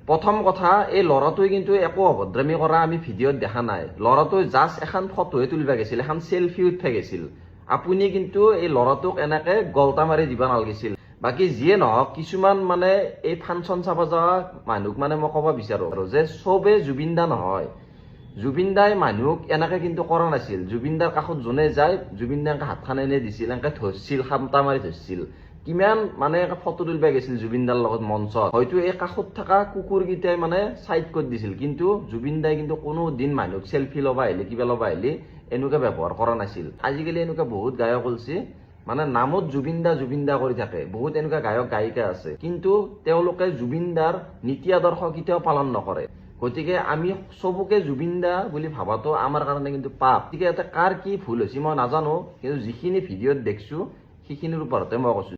প্ৰথম কথা, এই ল'ৰাটোৱে কিন্তু একো অভদ্ৰামি কৰা আমি ভিডিঅ'ত দেখা নাই। ল'ৰাটোৱে জাষ্ট এখন ফটোহে তুলিব গৈছিল, এখন চেলফি উঠা গৈছিল। আপুনি কিন্তু এই ল'ৰাটোক এনেকে গল্টা মাৰি দিব নালাগিছিল। বাকী যিয়ে নহওক, কিছুমান মানে এই ফাংচন চাব যোৱা মানুহক মানে মই ক'ব বিচাৰো যে চবে জুবিন দা নহয়। জুবিন দাই মানুহক এনেকে কিন্তু কৰা নাছিল। জুবিন দাৰ কাষত যোনে যায়, জুবিন দাক হাতখন এনে দিছিল, এনেকে ধৰছিল, খামটা মাৰি ধৰছিল। কিমান মানে ফটো তুলিব গৈছিল জুবিন দাৰ লগত মঞ্চত। হয়তো এই কাষত থকা কুকুৰকেইটাই মানে চাইড কৰি দিছিল, কিন্তু জুবিন দাই কিন্তু কোনো দিন মানুহক চেলফি ল'বা আহিলে, কিবা ল'বা আহিলে এনেকুৱা ব্যৱহাৰ কৰা নাছিল। আজিকালি এনেকুৱা বহুত গায়ক ওলছে, মানে নামত জুবিন দা কৰি থাকে। বহুত এনেকুৱা গায়ক গায়িকা আছে, কিন্তু তেওঁলোকে জুবিন দাৰ নীতি আদৰ্শ কেতিয়াও পালন নকৰে। গতিকে আমি চবকে জুবিন দা বুলি ভাবাটো আমাৰ কাৰণে কিন্তু পাপ। গতিকে এটা কাৰ কি ভুল হৈছে মই নাজানো, কিন্তু যিখিনি ভিডিঅ'ত দেখছো সেইখিনিৰ ওপৰতে মই কৈছো।